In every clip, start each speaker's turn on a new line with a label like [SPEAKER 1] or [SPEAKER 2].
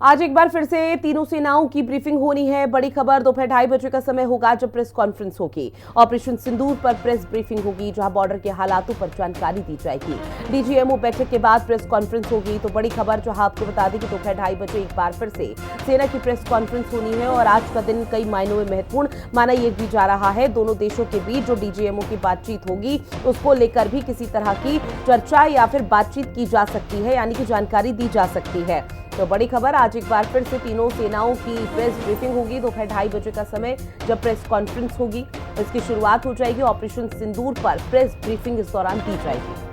[SPEAKER 1] आज एक बार फिर से तीनों सेनाओं की ब्रीफिंग होनी है। बड़ी खबर, दोपहर 2:30 बजे का समय होगा जब प्रेस कॉन्फ्रेंस होगी। ऑपरेशन सिंदूर पर प्रेस ब्रीफिंग होगी, जहां बॉर्डर के हालातों पर जानकारी दी जाएगी। डीजीएमओ बैठक के बाद प्रेस कॉन्फ्रेंस होगी। तो बड़ी खबर जो आपको बता दें कि दोपहर 2:30 बजे एक बार फिर से सेना की प्रेस कॉन्फ्रेंस होनी है और आज का दिन कई मायनों में महत्वपूर्ण माना यह भी जा रहा है। दोनों देशों के बीच जो डीजीएमओ की बातचीत होगी उसको लेकर भी किसी तरह की चर्चा या फिर बातचीत की जा सकती है, यानी कि जानकारी दी जा सकती है। तो बड़ी खबर, आज एक बार फिर से तीनों सेनाओं की प्रेस ब्रीफिंग होगी। दोपहर 2:30 बजे का समय जब प्रेस कॉन्फ्रेंस होगी, इसकी शुरुआत हो जाएगी। ऑपरेशन सिंदूर पर प्रेस ब्रीफिंग इस दौरान दी जाएगी।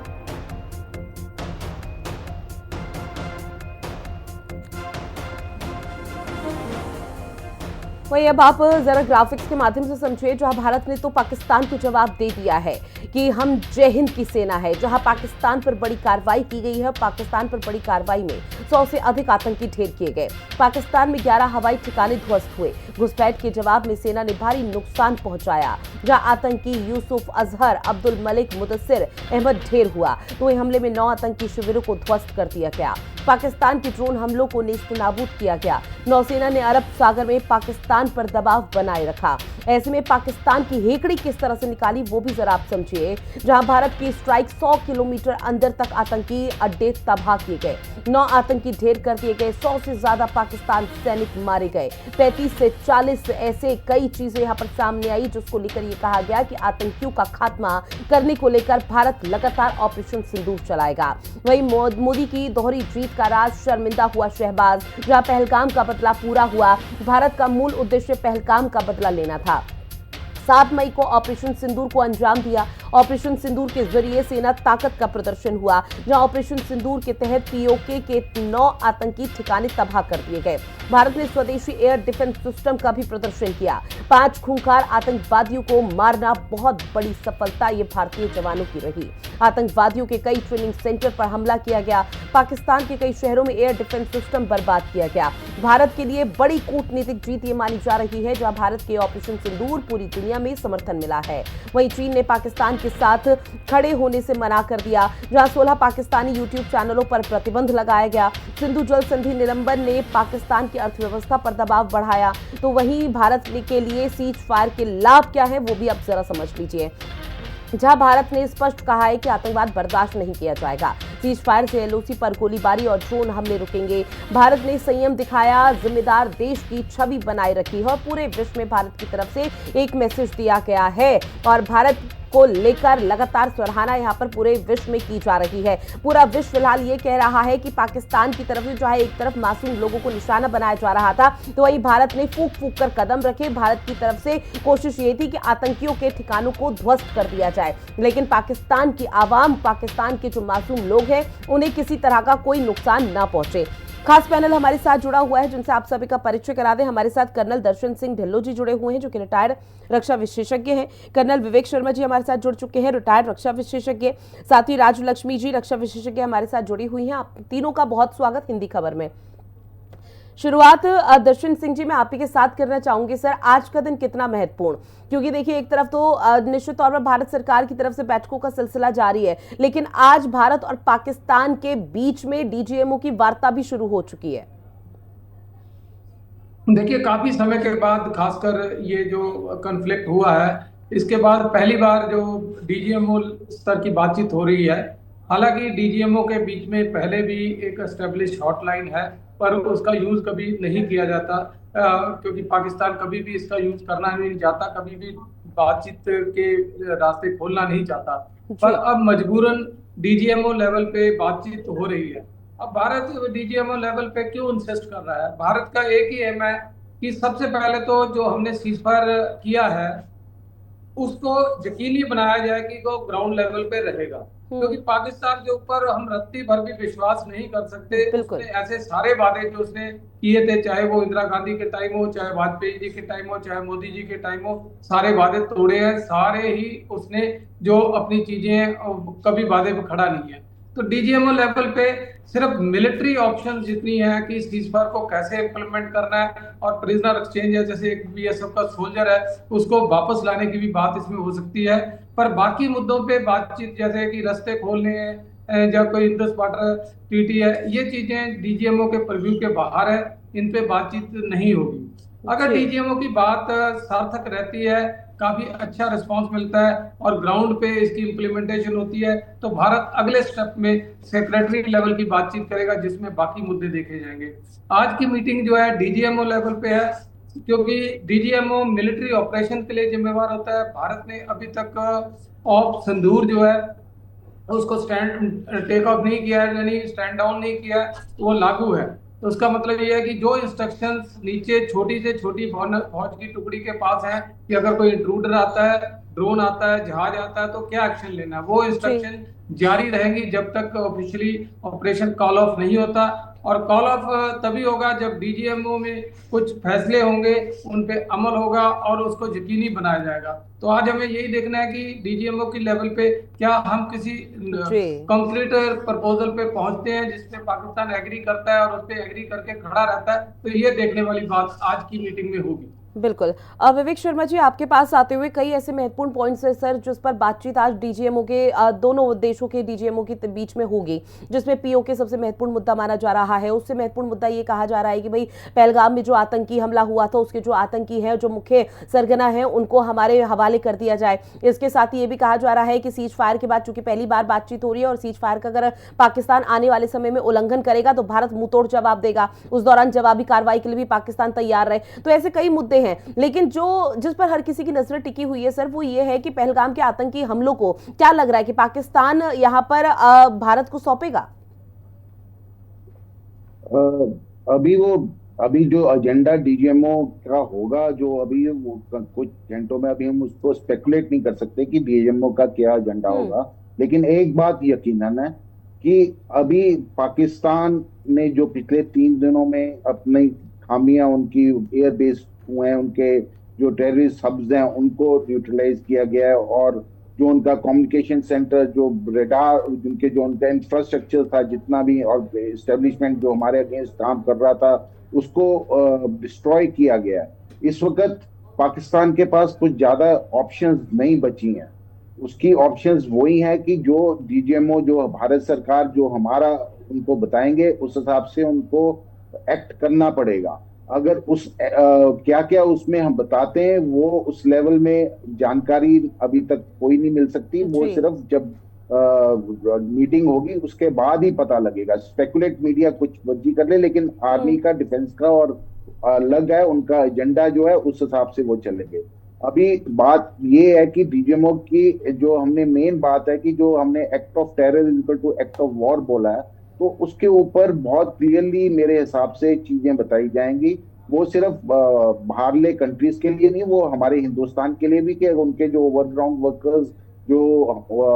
[SPEAKER 1] वही अब आप जरा ग्राफिक्स के माध्यम से समझिए। जहां भारत ने तो पाकिस्तान को जवाब दे दिया है कि हम जय हिंद की सेना है। जहां पाकिस्तान पर बड़ी कार्रवाई की गई है, पाकिस्तान पर बड़ी कार्रवाई में 100 से अधिक आतंकी ढेर किए गए। पाकिस्तान में 11 हवाई ठिकाने ध्वस्त हुए। घुसपैठ के जवाब में सेना ने भारी नुकसान पहुंचाया। जहां आतंकी यूसुफ अजहर, अब्दुल मलिक, मुदस्सिर अहमद ढेर हुआ, तो हमले में 9 आतंकी शिविरों को ध्वस्त कर दिया गया। पाकिस्तान के ड्रोन हमलों को नेस्तनाबूद किया गया। नौसेना ने अरब सागर में पाकिस्तान पर दबाव बनाए रखा। ऐसे में पाकिस्तान की हेकड़ी किस तरह से निकाली वो भी जरा आप समझिए। जहां भारत की स्ट्राइक 100 किलोमीटर अंदर तक आतंकी अड्डे तबाह किए गए, 9 आतंकी ढेर कर दिए गए, 100 से ज्यादा पाकिस्तान सैनिक मारे गए, 35 से 40 ऐसे कई चीजें यहां पर सामने आई, जिसको लेकर यह कहा गया कि आतंकियों का खात्मा करने को लेकर भारत लगातार ऑपरेशन सिंदूर चलाएगा। वहीं मोदी की दोहरी जीत का राज, शर्मिंदा हुआ शहबाज। जहां पहलगाम का बदला पूरा हुआ। भारत का मूल उद्देश्य पहलगाम का बदला लेना था। 7 मई को ऑपरेशन सिंदूर को अंजाम दिया। ऑपरेशन सिंदूर के जरिए सेना ताकत का प्रदर्शन हुआ। जहां ऑपरेशन सिंदूर के तहत पीओके के 9 आतंकी ठिकाने तबाह कर दिए गए। भारत ने स्वदेशी एयर डिफेंस सिस्टम का भी प्रदर्शन किया। 5 खूंखार आतंकवादियों को मारना बहुत बड़ी सफलता ये भारतीय जवानों की रही। आतंकवादियों के कई ट्रेनिंग सेंटर पर हमला किया गया। पाकिस्तान के कई शहरों में एयर डिफेंस सिस्टम बर्बाद किया गया। भारत के लिए बड़ी कूटनीतिक जीत ये मानी जा रही है। जहां भारत के ऑपरेशन सिंदूर पूरी दुनिया में समर्थन मिला है। वहीं चीन ने पाकिस्तान के साथ खड़े होने से मना कर दिया। जहां 16 पाकिस्तानी यूट्यूब चैनलों पर प्रतिबंध लगाया गया। सिंधु जल संधि निलंबन ने पाकिस्तान की अर्थव्यवस्था पर दबाव बढ़ाया। तो वहीं भारत के लिए सीज फायर के लाभ क्या है वो भी अब जरा समझ लीजिए। जहां भारत ने स्पष्ट कहा है कि आतंकवाद बर्दाश्त नहीं किया जाएगा। सीज फायर से एलओसी पर गोलीबारी और ड्रोन हमले रुकेंगे। भारत ने संयम दिखाया, जिम्मेदार देश की छवि बनाए रखी है और पूरे विश्व में भारत की तरफ से एक मैसेज दिया गया है और भारत को लेकर लगातार सराहना यहां पर पूरे विश्व में की जा रही है। पूरा विश्व फिलहाल ये कह रहा है कि पाकिस्तान की तरफ से जो है एक तरफ मासूम लोगों को निशाना बनाया जा रहा था, तो वहीं भारत ने फूंक फूंक कर कदम रखे। भारत की तरफ से कोशिश ये थी कि आतंकियों के ठिकानों को ध्वस्त कर दिया जाए, लेकिन पाकिस्तान की आवाम, पाकिस्तान के जो मासूम लोग हैं उन्हें किसी तरह का कोई नुकसान ना पहुंचे। खास पैनल हमारे साथ जुड़ा हुआ है जिनसे आप सभी का परिचय करा दें। हमारे साथ कर्नल दर्शन सिंह ढिल्लों जी जुड़े हुए हैं जो कि रिटायर्ड रक्षा विशेषज्ञ हैं। कर्नल विवेक शर्मा जी हमारे साथ जुड़ चुके हैं, रिटायर्ड रक्षा विशेषज्ञ। साथ ही राजू लक्ष्मी जी रक्षा विशेषज्ञ हमारे साथ जुड़ी हुई हैं। आप तीनों का बहुत स्वागत हिंदी खबर में। शुरुआत दर्शन सिंह जी मैं आप ही के साथ करना चाहूंगी। सर, आज का दिन कितना महत्वपूर्ण, क्योंकि देखिए एक तरफ तो निश्चित तौर पर भारत सरकार की तरफ से बैठकों का सिलसिला जारी है, लेकिन आज भारत और पाकिस्तान के बीच में डीजीएमओ की वार्ता भी शुरू हो चुकी है।
[SPEAKER 2] देखिए, काफी समय के बाद खासकर ये जो कॉन्फ्लिक्ट हुआ है, इसके बाद पहली बार जो डीजीएमओ स्तर की बातचीत हो रही है। हालांकि डीजीएमओ के बीच में पहले भी एक एस्टेब्लिश हॉटलाइन है, पर उसका यूज कभी नहीं किया जाता, क्योंकि पाकिस्तान कभी भी इसका यूज करना नहीं चाहता, कभी भी बातचीत के रास्ते खोलना नहीं चाहता। पर
[SPEAKER 1] जी।
[SPEAKER 2] अब मजबूरन डीजीएमओ लेवल पे बातचीत हो रही है। अब भारत डीजीएमओ लेवल पे क्यों इंसिस्ट कर रहा है? भारत का एक ही एम है कि सबसे पहले तो जो हमने सीज फायर किया है उसको यकीनी बनाया जाए कि वो ग्राउंड लेवल पे रहेगा, क्योंकि पाकिस्तान के ऊपर हम रत्ती भर भी विश्वास नहीं कर सकते। उसने
[SPEAKER 1] बिल्कुल।
[SPEAKER 2] ऐसे सारे वादे जो उसने किए थे, चाहे वो इंदिरा गांधी के टाइम हो, चाहे वाजपेयी जी के टाइम हो, चाहे मोदी जी के टाइम हो, सारे वादे तोड़े हैं। सारे ही उसने जो अपनी चीजें कभी वादे पे खड़ा नहीं है। तो डीजीएमओ लेवल पे सिर्फ मिलिट्री ऑप्शन जितनी है कि सीज फायर को कैसे इंप्लीमेंट करना है, और प्रिजनर एक्सचेंज है, जैसे एक बीएसएफ का सोल्जर है उसको वापस लाने की भी बात इसमें हो सकती है। पर बाकी मुद्दों पे बातचीत, जैसे कि रास्ते खोलने हैं या कोई इंडस वाटर ट्रीटी है, ये चीजें डीजीएमओ के परव्यू के बाहर है, इन पे बातचीत नहीं होगी। अगर
[SPEAKER 1] जी
[SPEAKER 2] डीजीएमओ की बात सार्थक रहती है, काफी अच्छा रिस्पांस मिलता है और ग्राउंड पे इसकी इम्प्लीमेंटेशन होती है, तो भारत अगले स्टेप में सेक्रेटरी लेवल की बातचीत करेगा, जिसमें बाकी मुद्दे देखे जाएंगे। आज की मीटिंग जो है डीजीएमओ लेवल पे है, क्योंकि डीजीएमओ मिलिट्री ऑपरेशन के लिए जिम्मेवार होता है। भारत ने अभी तक ऑप सिंदूर जो है उसको स्टैंड टेक ऑफ नहीं किया है, यानी स्टैंड डाउन नहीं किया है, तो वो लागू है। तो उसका मतलब ये है कि जो इंस्ट्रक्शंस नीचे छोटी से छोटी फौज की टुकड़ी के पास है कि अगर कोई इंट्रूडर आता है, ड्रोन आता है, जहाज आता है, तो क्या एक्शन लेना है, वो
[SPEAKER 1] जी
[SPEAKER 2] इंस्ट्रक्शन जारी रहेंगी जब तक ऑफिशियली ऑपरेशन कॉल ऑफ नहीं होता। और कॉल ऑफ तभी होगा जब डीजीएमओ में कुछ फैसले होंगे, उन पे अमल होगा और उसको यकीनी बनाया जाएगा। तो आज हमें यही देखना है कि डीजीएमओ की लेवल पे क्या हम किसी
[SPEAKER 1] जी
[SPEAKER 2] कंक्रीट प्रपोजल पे पहुंचते हैं जिसपे पाकिस्तान एग्री करता है और उस पे एग्री करके खड़ा रहता है, तो ये देखने वाली बात आज की मीटिंग में होगी।
[SPEAKER 1] बिल्कुल। विवेक शर्मा जी, आपके पास आते हुए कई ऐसे महत्वपूर्ण पॉइंट्स है सर जिस पर बातचीत आज डीजीएमओ के दोनों देशों के डीजीएमओ के बीच में होगी, जिसमें पीओके सबसे महत्वपूर्ण मुद्दा माना जा रहा है। उससे महत्वपूर्ण मुद्दा ये कहा जा रहा है कि भाई पहलगाम में जो आतंकी हमला हुआ था उसके जो आतंकी हैं, जो मुख्य सरगना है, उनको हमारे हवाले कर दिया जाए। इसके साथ ही ये भी कहा जा रहा है कि सीज फायर के बाद चूंकि पहली बार बातचीत हो रही है और सीज फायर का अगर पाकिस्तान आने वाले समय में उल्लंघन करेगा तो भारत मुंहतोड़ जवाब देगा, उस दौरान जवाबी कार्रवाई के लिए भी पाकिस्तान तैयार रहे। तो ऐसे कई मुद्दे हैं, लेकिन जो जिस पर हर किसी की नजर टिकी हुई है सर, वो ये है कि पहलगाम के आतंकी हमलों को क्या लग रहा है कि पाकिस्तान यहां पर भारत को सौंपेगा?
[SPEAKER 3] अभी वो अभी जो एजेंडा डीजीएमओ का होगा, जो अभी वो कुछ घंटों में, अभी हम उसको स्पेकुलेट नहीं कर सकते कि डीजीएमओ का क्या एजेंडा होगा। लेकिन एक बात यकीनन है कि अभी पाकिस्तान ने जो पिछले 3 दिनों में अपनी खामियां, उनकी एयर बेस हुए हैं, उनके जो टेररिस्ट हब्स हैं उनको न्यूट्रलाइज किया गया है, और जो उनका कम्युनिकेशन सेंटर, जो रेडार, उनके जो उनका इंफ्रास्ट्रक्चर था, जितना भी और एस्टेब्लिशमेंट जो हमारे अगेंस्ट काम कर रहा था, उसको डिस्ट्रॉय किया गया है। इस वक्त पाकिस्तान के पास कुछ ज्यादा ऑप्शंस नहीं बची हैं। उसकी ऑप्शंस वही हैं कि जो डीजीएमओ, जो भारत सरकार जो हमारा उनको बताएंगे, उस हिसाब से उनको एक्ट करना पड़ेगा। अगर क्या क्या उसमें हम बताते हैं, वो उस लेवल में जानकारी अभी तक कोई नहीं मिल सकती। वो सिर्फ जब मीटिंग होगी उसके बाद ही पता लगेगा। स्पेकुलेट मीडिया कुछ मर्जी कर ले, लेकिन आर्मी का, डिफेंस का और अलग है, उनका एजेंडा जो है उस हिसाब से वो चलेंगे। अभी बात ये है कि डीजीएमओ की जो हमने मेन बात है कि जो हमने act of terror equal to act of war बोला है, तो उसके ऊपर बहुत क्लियरली मेरे हिसाब से चीजें बताई जाएंगी। वो सिर्फ बाहरले कंट्रीज के लिए नहीं, वो हमारे हिंदुस्तान के लिए भी, कि उनके जो ओवरग्राउंड वर्कर्स जो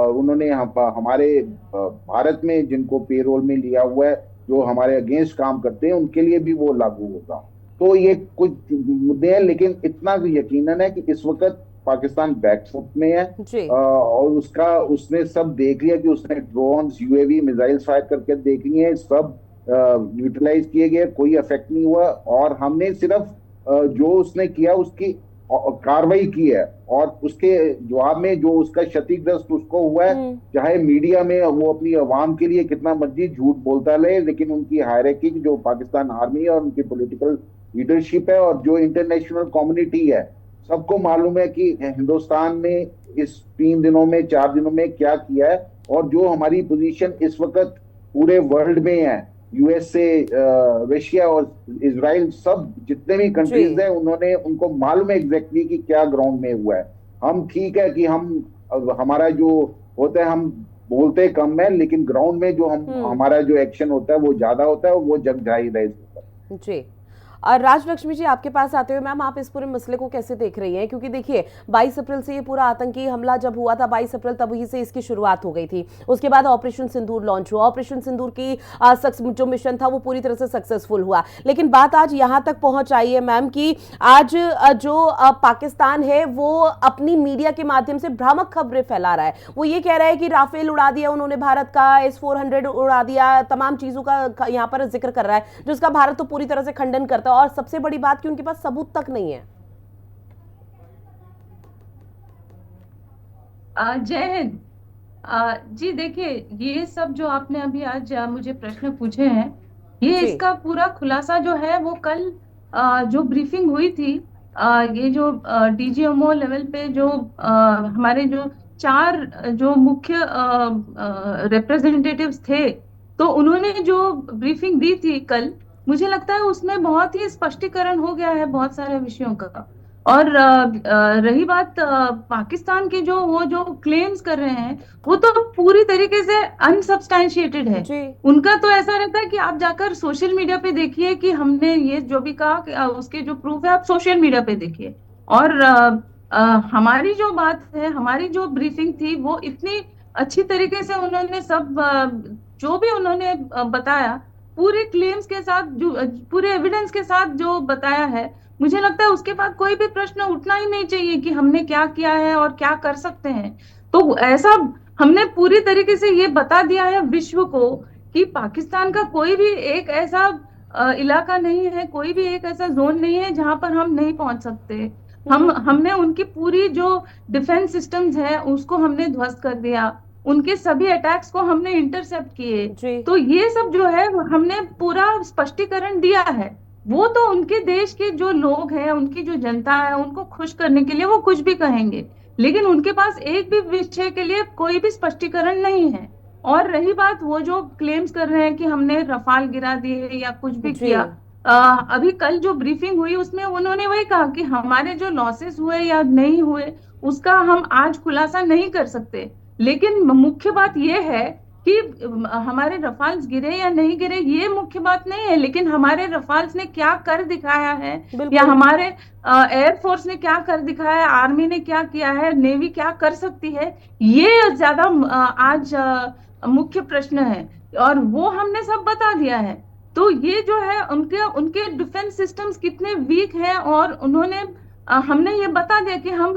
[SPEAKER 3] उन्होंने हमारे भारत में जिनको पेरोल में लिया हुआ है, जो हमारे अगेंस्ट काम करते हैं, उनके लिए भी वो लागू होगा। तो ये कुछ मुद्दे हैं, लेकिन इतना यकीनन है कि इस वक्त पाकिस्तान बैकफुट में है, और उसने सब देख लिया कि उसने ड्रोन्स, यूएवी, मिसाइल फायर करके देख लिए हैं, सब न्यूट्रलाइज किए गए, कोई इफेक्ट नहीं हुआ। और हमने सिर्फ जो उसने किया उसकी कार्रवाई की है, और उसके जवाब में जो उसका क्षतिग्रस्त उसको हुआ है, चाहे मीडिया में वो अपनी आवाम के लिए कितना मर्जी झूठ बोलता रहे, लेकिन उनकी हायरार्की, जो पाकिस्तान आर्मी और उनकी पॉलिटिकल लीडरशिप है और जो इंटरनेशनल कम्युनिटी है, सबको मालूम है कि हिंदुस्तान ने इस 3 दिनों में, 4 दिनों में क्या किया है, और जो हमारी पोजीशन इस वक्त पूरे वर्ल्ड में है, यूएसए, रशिया और इजराइल, सब जितने भी कंट्रीज हैं, उनको मालूम है एग्जैक्टली कि क्या ग्राउंड में हुआ है। हम ठीक है कि हमारा जो होता है, हम बोलते कम है, लेकिन ग्राउंड में जो हमारा जो एक्शन होता है वो ज्यादा होता है, और वो जग जाहिर है।
[SPEAKER 1] जी, और राजलक्ष्मी जी, आपके पास आते हुए मैम, आप इस पूरे मसले को कैसे देख रही हैं? क्योंकि देखिए 22 अप्रैल से ये पूरा आतंकी हमला जब हुआ था, 22 अप्रैल तभी से इसकी शुरुआत हो गई थी। उसके बाद ऑपरेशन सिंदूर लॉन्च हुआ। ऑपरेशन सिंदूर की जो मिशन था वो पूरी तरह से सक्सेसफुल हुआ। लेकिन बात आज यहाँ तक पहुंच आई है मैम कि आज जो पाकिस्तान है वो अपनी मीडिया के माध्यम से भ्रामक खबरें फैला रहा है। वो ये कह रहा है कि राफेल उड़ा दिया उन्होंने भारत का, S-400 उड़ा दिया, तमाम चीजों का यहाँ पर जिक्र कर रहा है, जिसका भारत तो पूरी तरह से खंडन करता है। और सबसे बड़ी बात कि उनके पास सबूत तक नहीं है।
[SPEAKER 4] जय हिंद। जी देखिए, ये सब जो आपने अभी आज मुझे प्रश्न पूछे हैं, ये
[SPEAKER 1] जी
[SPEAKER 4] इसका पूरा खुलासा जो है वो कल जो ब्रीफिंग हुई थी, ये जो डीजीएमओ लेवल पे जो हमारे जो चार जो मुख्य रिप्रेजेंटेटिव्स थे, तो उन्होंने जो ब्रीफिंग दी थी कल, मुझे लगता है उसमें बहुत ही स्पष्टीकरण हो गया है बहुत सारे विषयों का। और रही बात पाकिस्तान के जो वो जो क्लेम्स कर रहे हैं, वो तो पूरी तरीके से अनसब्सटैंशिएटेड है।
[SPEAKER 1] जी
[SPEAKER 4] उनका तो ऐसा रहता है कि आप जाकर सोशल मीडिया पे देखिए कि हमने ये जो भी कहा कि, उसके जो प्रूफ है आप सोशल मीडिया पे देखिए। और हमारी जो बात है, हमारी जो ब्रीफिंग थी, वो इतनी अच्छी तरीके से उन्होंने सब जो भी उन्होंने बताया, पूरे क्लेम्स के साथ जो पूरे एविडेंस के साथ जो बताया है, मुझे लगता है उसके बाद कोई भी प्रश्न उठना ही नहीं चाहिए कि हमने क्या किया है और क्या कर सकते हैं। तो ऐसा हमने पूरी तरीके से ये बता दिया है विश्व को कि पाकिस्तान का कोई भी एक ऐसा इलाका नहीं है, कोई भी एक ऐसा जोन नहीं है जहां पर हम नहीं पहुंच सकते। हमने उनकी पूरी जो डिफेंस सिस्टम्स है उसको हमने ध्वस्त कर दिया, उनके सभी अटैक्स को हमने इंटरसेप्ट किए।
[SPEAKER 1] जी
[SPEAKER 4] तो ये सब जो है हमने पूरा स्पष्टीकरण दिया है। वो तो उनके देश के जो लोग हैं, उनकी जो जनता है, उनको खुश करने के लिए वो कुछ भी कहेंगे, लेकिन उनके पास एक भी विषय के लिए कोई भी स्पष्टीकरण नहीं है। और रही बात वो जो क्लेम्स कर रहे हैं कि हमने रफाल गिरा दिए या कुछ भी
[SPEAKER 1] जी
[SPEAKER 4] किया, अभी कल जो ब्रीफिंग हुई उसमें उन्होंने वही कहा कि हमारे जो लॉसेस हुए या नहीं हुए उसका हम आज खुलासा नहीं कर सकते, लेकिन मुख्य बात यह है कि हमारे रफाल्स गिरे या नहीं गिरे ये मुख्य बात नहीं है, लेकिन हमारे रफाल्स ने क्या कर दिखाया है, या
[SPEAKER 1] बिल्कुल
[SPEAKER 4] हमारे एयरफोर्स ने क्या कर दिखाया है, आर्मी ने क्या किया है, नेवी क्या कर सकती है, ये ज्यादा आज मुख्य प्रश्न है। और वो हमने सब बता दिया है। तो ये जो है उनके उनके डिफेंस सिस्टम्स कितने वीक हैं, और उन्होंने हमने ये बता दिया कि हम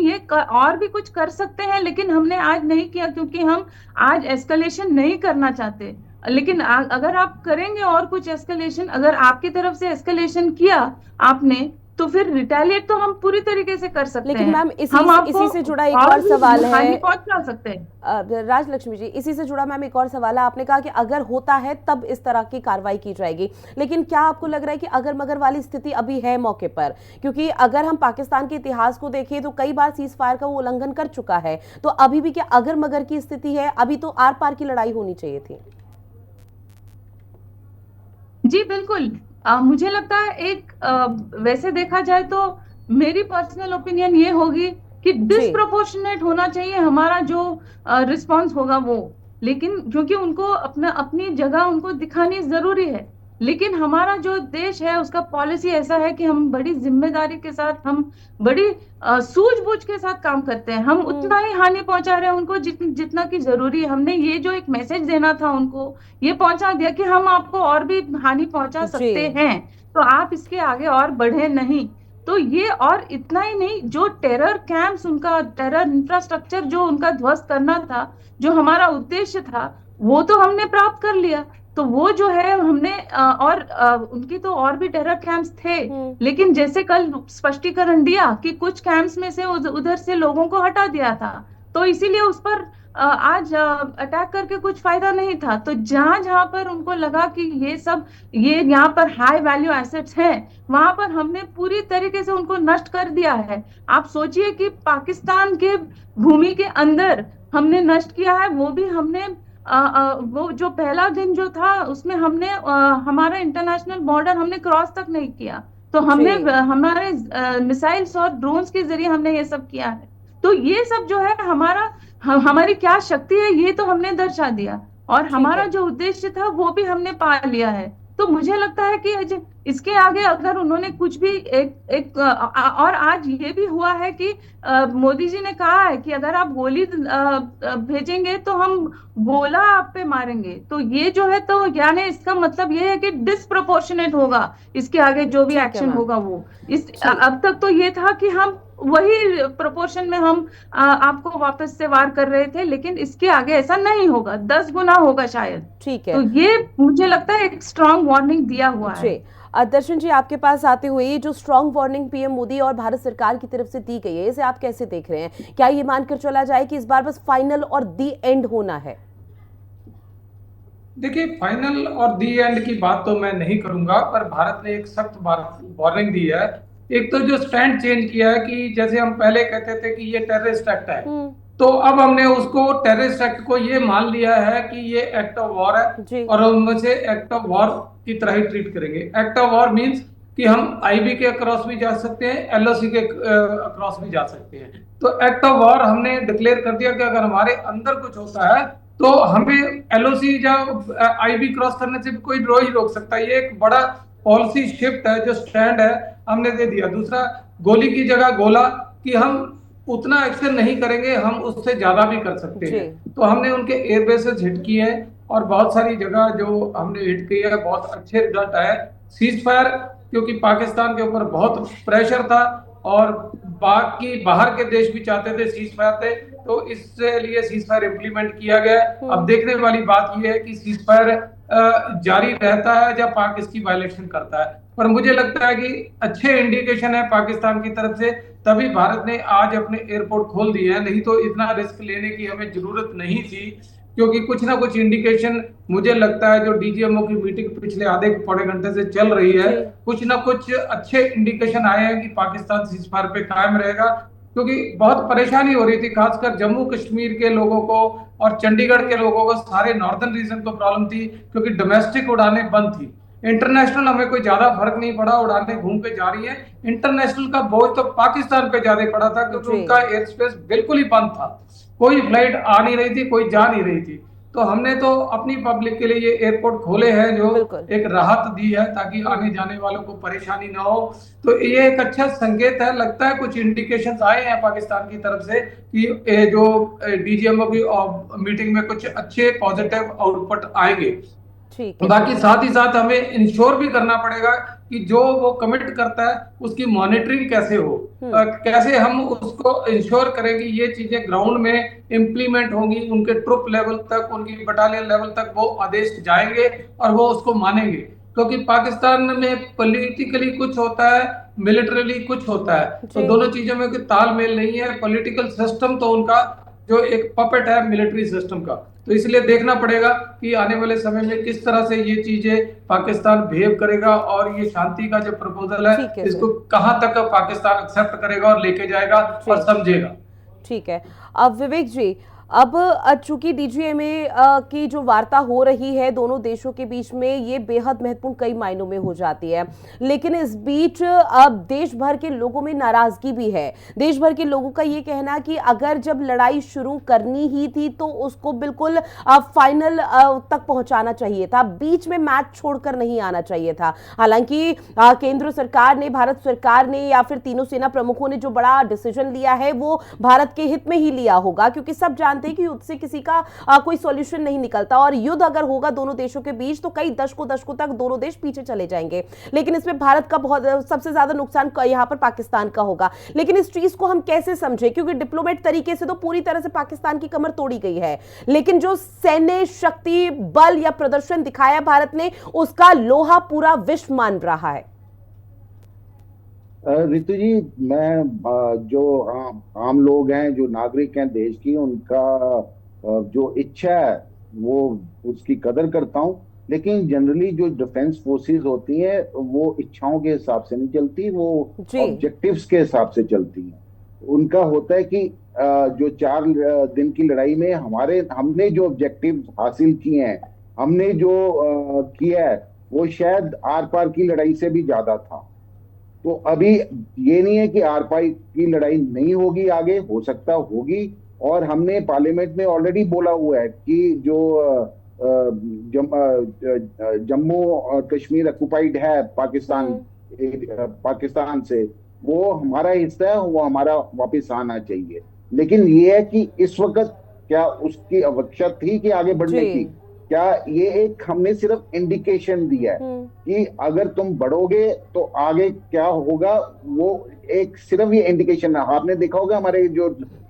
[SPEAKER 4] और भी कुछ कर सकते हैं, लेकिन हमने आज नहीं किया क्योंकि हम आज एस्केलेशन नहीं करना चाहते। लेकिन अगर आप करेंगे और कुछ एस्केलेशन, अगर आपकी तरफ से एस्केलेशन किया आपने, तो फिर रिटेलिएट तो हम पूरी तरीके से कर सकते
[SPEAKER 1] लेकिन
[SPEAKER 4] हैं।
[SPEAKER 1] मैम
[SPEAKER 4] हम आपको
[SPEAKER 1] इसी से जुड़ा एक
[SPEAKER 4] और
[SPEAKER 1] और
[SPEAKER 4] भी
[SPEAKER 1] सवाल
[SPEAKER 4] हानि
[SPEAKER 1] है।
[SPEAKER 4] पहुंचा सकते हैं।
[SPEAKER 1] राजलक्ष्मी जी, इसी से जुड़ा मैम एक और सवाल है। आपने कहा कि अगर होता है तब इस तरह की कार्रवाई की जाएगी, लेकिन क्या आपको लग रहा है कि अगर मगर वाली स्थिति अभी है मौके पर? क्योंकि अगर हम पाकिस्तान के इतिहास को देखें तो कई बार सीज फायर का वो उल्लंघन कर चुका है, तो अभी भी क्या अगर मगर की स्थिति है? अभी तो आर पार की लड़ाई होनी चाहिए थी।
[SPEAKER 4] जी बिल्कुल। मुझे लगता है वैसे देखा जाए तो मेरी पर्सनल ओपिनियन ये होगी कि
[SPEAKER 1] जी
[SPEAKER 4] डिस्प्रोपोर्शनेट होना चाहिए हमारा जो रिस्पांस होगा वो, लेकिन क्योंकि उनको अपना अपनी जगह उनको दिखानी जरूरी है। लेकिन हमारा जो देश है उसका पॉलिसी ऐसा है कि हम बड़ी जिम्मेदारी के साथ, हम बड़ी सूझबूझ के साथ काम करते हैं। हम उतना ही हानि पहुंचा रहे हैं उनको जितना की जरूरी है। हमने ये जो एक मैसेज देना था उनको, ये पहुंचा दिया कि हम आपको और भी हानि पहुंचा
[SPEAKER 1] जी
[SPEAKER 4] सकते हैं, तो आप इसके आगे और बढ़े नहीं। तो ये, और इतना ही नहीं, जो टेरर कैंप्स, उनका टेरर इंफ्रास्ट्रक्चर जो उनका ध्वस्त करना था, जो हमारा उद्देश्य था, वो तो हमने प्राप्त कर लिया। तो वो जो है हमने और उनकी तो और भी टेरर कैंप्स थे, लेकिन जैसे कल स्पष्टीकरण दिया कि कुछ कैंप्स में से उधर से लोगों को हटा दिया था, तो इसीलिए उस पर आज अटैक करके कुछ फायदा नहीं था। तो जहां जहां पर उनको लगा कि ये यहाँ पर हाई वैल्यू एसेट्स हैं, वहां पर हमने पूरी तरीके से उनको नष्ट कर दिया है। आप सोचिए कि पाकिस्तान के भूमि के अंदर हमने नष्ट किया है, वो भी हमने वो जो पहला दिन जो था उसमें हमने हमारा इंटरनेशनल बॉर्डर हमने क्रॉस तक नहीं किया। तो हमने
[SPEAKER 1] जी
[SPEAKER 4] हमारे मिसाइल्स और ड्रोन्स के जरिए हमने ये सब किया है। तो ये सब जो है हमारी क्या शक्ति है ये तो हमने दर्शा दिया, और
[SPEAKER 1] ठीक
[SPEAKER 4] हमारा
[SPEAKER 1] है।
[SPEAKER 4] जो उद्देश्य था वो भी हमने पा लिया है। तो मुझे लगता है कि इसके आगे अगर उन्होंने कुछ भी और आज ये भी हुआ है कि मोदी जी ने कहा है कि अगर आप गोली भेजेंगे तो हम गोला आप पे मारेंगे। तो ये जो है, तो यानी इसका मतलब ये है कि डिस्प्रोपोर्शनेट होगा इसके आगे जो भी
[SPEAKER 1] ठीक है
[SPEAKER 4] एक्शन
[SPEAKER 1] मैम।
[SPEAKER 4] होगा वो।
[SPEAKER 1] ठीक।
[SPEAKER 4] अब तक तो ये था कि हम वही प्रोपोर्शन में हम आपको वापस से वार कर रहे थे, लेकिन इसके आगे ऐसा नहीं होगा, 10 गुना होगा शायद।
[SPEAKER 1] ठीक है।
[SPEAKER 4] तो ये मुझे लगता है एक स्ट्रांग वार्निंग दिया हुआ
[SPEAKER 1] जी
[SPEAKER 4] है।
[SPEAKER 1] दर्शन जी, आपके पास आते हुए ये जो स्ट्रांग वार्निंग पीएम मोदी और भारत सरकार की तरफ से दी गई है, इसे आप कैसे देख रहे हैं? क्या ये मानकर चला जाए कि इस बार बस फाइनल और दी एंड होना है?
[SPEAKER 2] देखिए, फाइनल और दी एंड की बात तो मैं नहीं करूंगा, पर भारत ने एक सख्त वार्निंग दी है। एक तो जो स्टैंड चेंज किया है कि जैसे हम पहले कहते थे कि ये टेररिस्ट एक्ट है, तो अब हमने उसको टेररिस्ट एक्ट को ये मान लिया है कि ये एक्ट ऑफ वॉर है और हम उसे एक्ट ऑफ वॉर की तरह ही ट्रीट करेंगे। एक्ट ऑफ वॉर मींस कि हम आईबी के अक्रॉस भी जा सकते हैं, एलओसी के अक्रॉस भी जा सकते हैं। तो एक्ट ऑफ वॉर हमने डिक्लेयर कर दिया कि अगर हमारे अंदर कुछ होता है तो हमें एलओसी या आईबी क्रॉस करने से भी कोई रोक सकता है। ये एक बड़ा पॉलिसी शिफ्ट है, जो स्टैंड है हमने दे दिया। दूसरा, गोली की जगह गोला, कि हम उतना एक्शन नहीं करेंगे, हम उससे ज्यादा भी कर सकते हैं। तो हमने उनके एयरबेसेस हिट किए हैं और बहुत सारी जगह जो हमने हिट की है, बहुत अच्छे रिजल्ट आए। सीज फायर, क्योंकि पाकिस्तान के ऊपर बहुत प्रेशर था और बाकी बाहर के देश भी चाहते थे सीज फायर थे, तो इससे लिए सीज फायर इम्प्लीमेंट किया गया। अब देखने वाली बात यह है कि सीज फायर जारी रहता है या पाक इसकी वायलेशन करता है। पर मुझे लगता है कि अच्छे इंडिकेशन है पाकिस्तान की तरफ से, तभी भारत ने आज अपने एयरपोर्ट खोल दिए हैं, नहीं तो इतना रिस्क लेने की हमें जरूरत नहीं थी। क्योंकि कुछ ना कुछ इंडिकेशन मुझे लगता है, जो डीजीएमओ की मीटिंग पिछले आधे पौने घंटे से चल रही है, कुछ ना कुछ अच्छे इंडिकेशन आए हैं कि पाकिस्तान सीज फायर पे कायम रहेगा। क्योंकि बहुत परेशानी हो रही थी, खासकर जम्मू कश्मीर के लोगों को और चंडीगढ़ के लोगों को, सारे नॉर्दर्न रीजन को प्रॉब्लम थी, क्योंकि डोमेस्टिक उड़ानें बंद थी। इंटरनेशनल हमें कोई ज्यादा फर्क नहीं पड़ा, उड़ानें घूम के जा रही है। इंटरनेशनल का बोझ तो पाकिस्तान पे ज्यादा पड़ा था, क्योंकि उनका एयर स्पेस बिल्कुल ही बंद था, कोई फ्लाइट आ नहीं रही थी, कोई जा नहीं रही थी। तो हमने तो अपनी पब्लिक के लिए ये एयरपोर्ट खोले हैं, जो एक राहत दी है, ताकि आने जाने वालों को परेशानी ना हो। तो ये एक अच्छा संकेत है। लगता है कुछ इंडिकेशंस आए हैं पाकिस्तान की तरफ से कि ये जो डीजीएमओ की मीटिंग में कुछ अच्छे पॉजिटिव आउटपुट आएंगे। बाकी साथ ही साथ हमें इंश्योर भी करना पड़ेगा कि जो वो कमिट करता है उसकी मॉनिटरिंग कैसे हो, कैसे हम उसको इंश्योर करें कि ये चीजें ग्राउंड में इंप्लीमेंट होंगी, उनके ट्रुप लेवल तक, उनकी बटालियन लेवल तक वो आदेश जाएंगे और वो उसको मानेंगे। क्योंकि पाकिस्तान में पॉलिटिकली कुछ होता है, मिलिटरीली कुछ होता है, तो दोनों चीजों में तालमेल नहीं है। पॉलिटिकल सिस्टम तो उनका जो एक पपेट है मिलिट्री सिस्टम का, तो इसलिए देखना पड़ेगा कि आने वाले समय में किस तरह से ये चीजें पाकिस्तान बिहेव करेगा और ये शांति का जो प्रपोजल है इसको कहां तक पाकिस्तान एक्सेप्ट करेगा और लेके जाएगा और समझेगा।
[SPEAKER 1] ठीक है। अब विवेक जी, अब चूंकि डीजीएमए की जो वार्ता हो रही है दोनों देशों के बीच में, ये बेहद महत्वपूर्ण कई मायनों में हो जाती है, लेकिन इस बीच अब देश भर के लोगों में नाराजगी भी है। देश भर के लोगों का ये कहना कि अगर जब लड़ाई शुरू करनी ही थी तो उसको बिल्कुल फाइनल तक पहुंचाना चाहिए था, बीच में मैच छोड़कर नहीं आना चाहिए था। हालांकि केंद्र सरकार ने, भारत सरकार ने या फिर तीनों सेना प्रमुखों ने जो बड़ा डिसीजन लिया है वो भारत के हित में ही लिया होगा, क्योंकि सब जानते हैं कि युद्ध से किसी का कोई सॉल्यूशन नहीं निकलता, और युद्ध अगर होगा दोनों देशों के बीच तो कई दशकों तक दोनों देश पीछे चले जाएंगे। लेकिन इसमें भारत का बहुत सबसे ज्यादा नुकसान यहां पर पाकिस्तान का होगा। लेकिन इस चीज को हम कैसे समझे, क्योंकि डिप्लोमेट तरीके से तो पूरी तरह से पाकिस्तान की कमर तोड़ी गई है, लेकिन जो सैन्य शक्ति, बल या प्रदर्शन दिखाया भारत ने, उसका लोहा पूरा विश्व मान रहा है।
[SPEAKER 3] रितु जी, मैं जो आम लोग हैं, जो नागरिक हैं देश की, उनका जो इच्छा है वो उसकी कदर करता हूं। लेकिन जनरली जो डिफेंस फोर्सेस होती हैं वो इच्छाओं के हिसाब से नहीं चलती, वो ऑब्जेक्टिव्स के हिसाब से चलती हैं। उनका होता है कि जो 4 दिन की लड़ाई में हमने जो ऑब्जेक्टिव हासिल किए हैं, हमने जो किया है, वो शायद आर पार की लड़ाई से भी ज्यादा था। तो अभी ये नहीं है कि आर पार की लड़ाई नहीं होगी, आगे हो सकता होगी। और हमने पार्लियामेंट में ऑलरेडी बोला हुआ है कि जो जम्मू और कश्मीर ऑक्युपाइड है पाकिस्तान से, वो हमारा हिस्सा है, वो हमारा वापस आना चाहिए। लेकिन ये है कि इस वक्त क्या उसकी आवश्यकता थी कि आगे बढ़ने की? क्या ये एक हमने सिर्फ इंडिकेशन दिया है कि अगर तुम बढ़ोगे तो आगे क्या होगा, वो एक सिर्फ ये इंडिकेशन है। आपने देखा होगा हमारे जो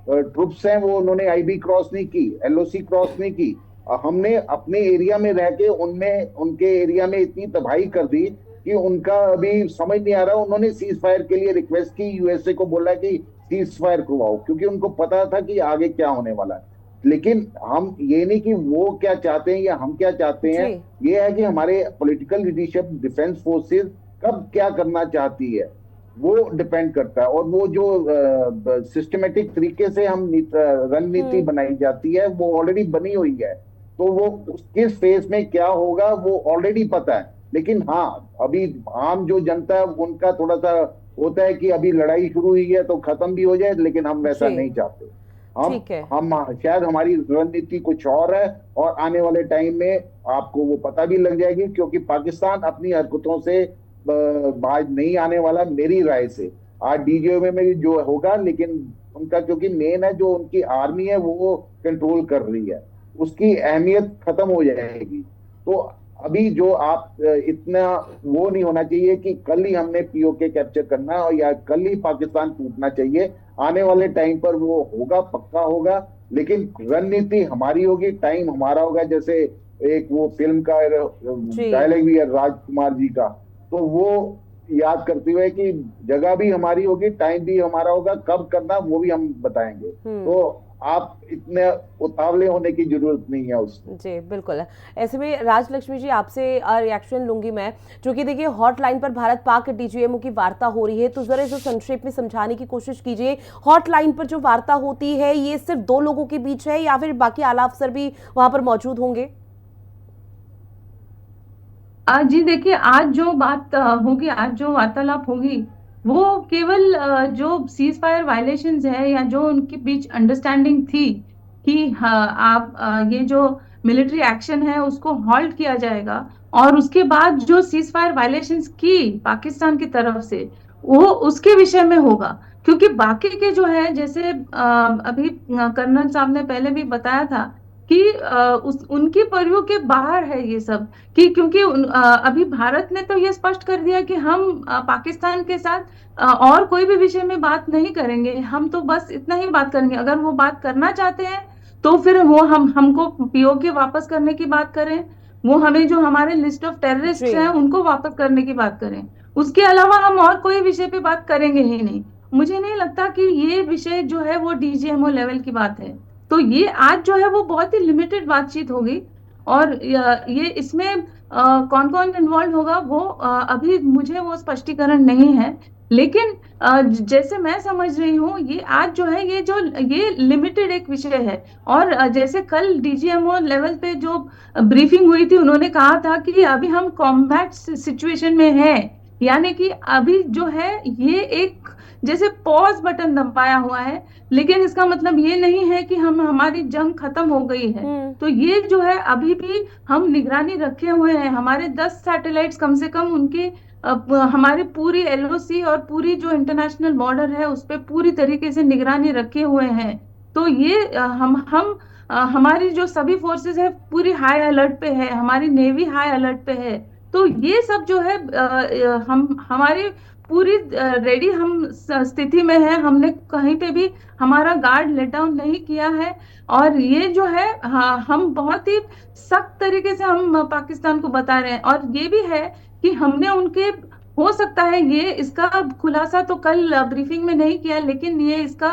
[SPEAKER 3] ट्रुप्स हैं वो उन्होंने आईबी क्रॉस नहीं की, एलओसी क्रॉस नहीं की। हमने अपने एरिया में रह के उनके एरिया में इतनी तबाही कर दी कि उनका अभी समझ नहीं आ रहा। उन्होंने सीज फायर के लिए रिक्वेस्ट की, यूएसए को बोला कि सीज फायर करवाओ, क्योंकि उनको पता था कि आगे क्या होने वाला है। लेकिन हम ये नहीं कि वो क्या चाहते हैं या हम क्या चाहते हैं,
[SPEAKER 1] जी।
[SPEAKER 3] ये है कि हमारे पॉलिटिकल लीडरशिप, डिफेंस फोर्सेस कब क्या करना चाहती है वो डिपेंड करता है। और वो जो सिस्टमेटिक तरीके से हम रणनीति बनाई जाती है वो ऑलरेडी बनी हुई है, तो वो किस फेज में क्या होगा वो ऑलरेडी पता है। लेकिन हाँ, अभी आम जो जनता है उनका थोड़ा सा होता है कि अभी लड़ाई शुरू हुई है तो खत्म भी हो जाए, लेकिन हम वैसा
[SPEAKER 1] जी।
[SPEAKER 3] नहीं चाहते। हम
[SPEAKER 1] ठीक है।
[SPEAKER 3] हम शायद हमारी रणनीति कुछ और है, और आने वाले टाइम में आपको वो पता भी लग जाएगी, क्योंकि पाकिस्तान अपनी हरकतों से बाज नहीं आने वाला मेरी राय से। आज डीजीएमए में जो होगा, लेकिन उनका क्योंकि मेन है जो उनकी आर्मी है वो कंट्रोल कर रही है, उसकी अहमियत खत्म हो जाएगी। तो अभी जो आप इतना वो नहीं होना चाहिए कि कल ही हमने पीओके कैप्चर करना है या कल ही पाकिस्तान टूटना चाहिए। आने वाले टाइम पर वो होगा, पक्का होगा, लेकिन रणनीति हमारी होगी, टाइम हमारा होगा। जैसे एक वो फिल्म का डायलॉग भी है राजकुमार जी का, तो वो याद करते हुए कि जगह भी हमारी होगी, टाइम भी हमारा होगा, कब करना वो भी हम बताएंगे। तो आप इतने उतावले होने की जरूरत नहीं है उसमें।
[SPEAKER 1] जी बिल्कुल। ऐसे में राजलक्ष्मी जी आपसे रिएक्शन लूंगी मैं, क्योंकि देखिए हॉटलाइन पर भारत पाक डीजीएमओ की वार्ता हो रही है, तो जरा इसे संक्षेप में समझाने की कोशिश कीजिए। हॉटलाइन पर जो वार्ता होती है ये सिर्फ दो लोगों के बीच है या फिर बाकी आला अफसर भी वहां पर मौजूद होंगे?
[SPEAKER 4] जी देखिए, आज जो बात होगी, आज जो वार्तालाप होगी, वो केवल जो सीज फायर वायलेशंस है या जो उनके बीच अंडरस्टैंडिंग थी कि हाँ, आप ये जो मिलिट्री एक्शन है उसको हॉल्ट किया जाएगा, और उसके बाद जो सीज फायर वायलेशंस की पाकिस्तान की तरफ से वो उसके विषय में होगा। क्योंकि बाकी के जो है, जैसे अभी कर्नल साहब ने पहले भी बताया था कि उनकी पर्यू के बाहर है ये सब। कि क्योंकि अभी भारत ने तो ये स्पष्ट कर दिया कि हम पाकिस्तान के साथ और कोई भी विषय में बात नहीं करेंगे, हम तो बस इतना ही बात करेंगे। अगर वो बात करना चाहते हैं तो फिर वो हमको पीओके वापस करने की बात करें, वो हमें जो हमारे लिस्ट ऑफ टेररिस्ट
[SPEAKER 1] जी।
[SPEAKER 4] हैं उनको वापस करने की बात करें। उसके अलावा हम और कोई विषय पे बात करेंगे ही नहीं। मुझे नहीं लगता कि ये विषय जो है वो डीजीएमओ लेवल की बात है। तो ये आज जो है वो बहुत ही लिमिटेड बातचीत होगी, और ये इसमें कौन कौन इन्वॉल्व होगा वो अभी मुझे वो स्पष्टीकरण नहीं है। लेकिन जैसे मैं समझ रही हूँ, ये आज जो है ये लिमिटेड एक विषय है। और जैसे कल डीजीएमओ लेवल पे जो ब्रीफिंग हुई थी, उन्होंने कहा था कि अभी हम कॉम्बैट सिचुएशन में हैं, यानी कि अभी जो है ये एक जैसे पॉज बटन दबाया हुआ है, लेकिन इसका मतलब ये नहीं है कि हमारी जंग खत्म हो गई है। तो ये जो है अभी भी हम निगरानी रखे हुए हैं। हमारे 10 सैटेलाइट्स कम से कम उनके हमारे पूरी एलओसी और पूरी जो इंटरनेशनल बॉर्डर है उस पर पूरी तरीके से निगरानी रखे हुए हैं। तो ये हमारी जो सभी फोर्सेस है पूरी हाई अलर्ट पे है, हमारी नेवी हाई अलर्ट पे है। तो ये सब जो है हम हमारी पूरी रेडी हम स्थिति में है, हमने कहीं पे भी हमारा गार्ड लेट डाउन नहीं किया है। और ये जो है हम बहुत ही सख्त तरीके से हम पाकिस्तान को बता रहे हैं। और ये भी है कि हमने उनके, हो सकता है ये इसका खुलासा तो कल ब्रीफिंग में नहीं किया, लेकिन ये इसका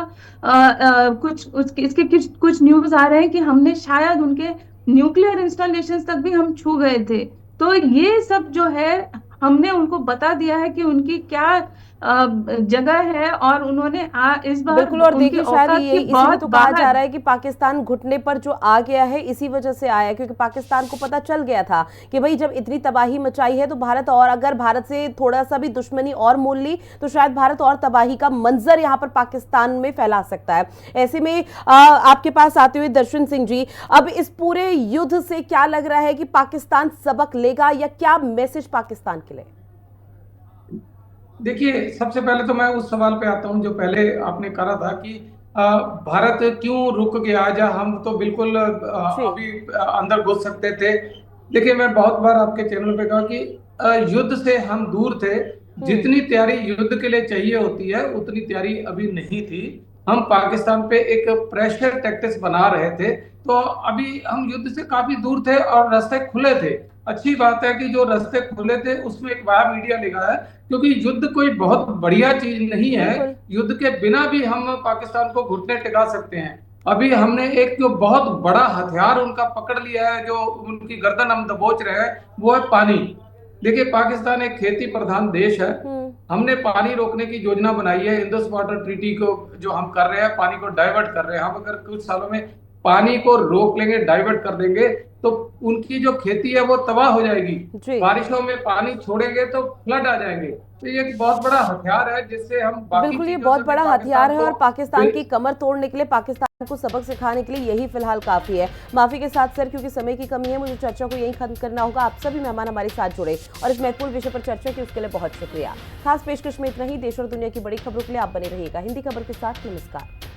[SPEAKER 4] इसके कुछ न्यूज आ रहे हैं कि हमने शायद उनके न्यूक्लियर इंस्टॉलेशन तक भी हम छू गए थे। तो ये सब जो है हमने उनको बता दिया है कि उनकी क्या जगह है, और उन्होंने इस बार
[SPEAKER 1] बिल्कुल। और
[SPEAKER 4] उनकी
[SPEAKER 1] देखिए शायद
[SPEAKER 4] औकात
[SPEAKER 1] ये
[SPEAKER 4] के
[SPEAKER 1] इसी में
[SPEAKER 4] बहुत
[SPEAKER 1] तो कहा जा
[SPEAKER 4] बाहर।
[SPEAKER 1] रहा है कि पाकिस्तान घुटने पर जो आ गया है इसी वजह से आया है, क्योंकि पाकिस्तान को पता चल गया था कि भाई जब इतनी तबाही मचाई है तो भारत, और अगर भारत से थोड़ा सा भी दुश्मनी और मोल ली तो शायद भारत और तबाही का मंजर यहाँ पर पाकिस्तान में फैला सकता है। ऐसे में आपके पास आते हुए दर्शन सिंह जी, अब इस पूरे युद्ध से क्या लग रहा है कि पाकिस्तान सबक लेगा या क्या मैसेज पाकिस्तान के लिए?
[SPEAKER 2] देखिए, सबसे पहले तो मैं उस सवाल पे आता हूं जो पहले आपने कहा था कि भारत क्यों रुक गया, या हम तो बिल्कुल अभी अंदर घुस सकते थे। देखिए, मैं बहुत बार आपके चैनल पे कहा कि युद्ध से हम दूर थे। जितनी तैयारी युद्ध के लिए चाहिए होती है उतनी तैयारी अभी नहीं थी। हम पाकिस्तान पे एक प्रेशर टैक्टिक्स बना रहे थे, तो अभी हम युद्ध से काफी दूर थे और रास्ते खुले थे। अच्छी बात है कि जो रास्ते खुले थे उसमें एक वाया मीडिया लिखा है, क्योंकि युद्ध कोई बहुत बढ़िया चीज नहीं है।
[SPEAKER 1] बिल्कुल।
[SPEAKER 2] युद्ध के बिना भी हम पाकिस्तान को घुटने टिका सकते हैं। अभी हमने एक जो बहुत बड़ा हथियार उनका पकड़ लिया है, जो उनकी गर्दन हम दबोच रहे हैं, वो है पानी। देखिए, पाकिस्तान एक खेती प्रधान देश है। हमने पानी रोकने की योजना बनाई है, इंडस वाटर ट्रीटी को जो हम कर रहे हैं, पानी को डाइवर्ट कर रहे हैं। हम अगर कुछ सालों में पानी को रोक लेंगे, डाइवर्ट कर देंगे, तो उनकी जो खेती है वो तबाह हो जाएगी।
[SPEAKER 1] जी।
[SPEAKER 2] बारिशों में पानी छोड़ेंगे तो फ्लड आ जाएंगे। तो ये एक बहुत बड़ा हथियार है जिससे हम बाकी
[SPEAKER 1] बिल्कुल, ये
[SPEAKER 2] चीजों
[SPEAKER 1] बहुत
[SPEAKER 2] से भी
[SPEAKER 1] बड़ा हथियार है और पाकिस्तान की
[SPEAKER 2] बिल-
[SPEAKER 1] कमर तोड़ने के लिए, पाकिस्तान को सबक सिखाने के लिए यही फिलहाल काफी है। माफी के साथ सर, क्योंकि समय की कमी है, मुझे चर्चा को यही खत्म करना होगा। आप सभी मेहमान हमारे साथ जुड़े और इस महत्वपूर्ण विषय पर चर्चा की, उसके लिए बहुत शुक्रिया। खास पेशकश में इतना ही। देश और दुनिया की बड़ी खबरों के लिए आप बने रहिएगा हिंदी खबर के साथ। नमस्कार।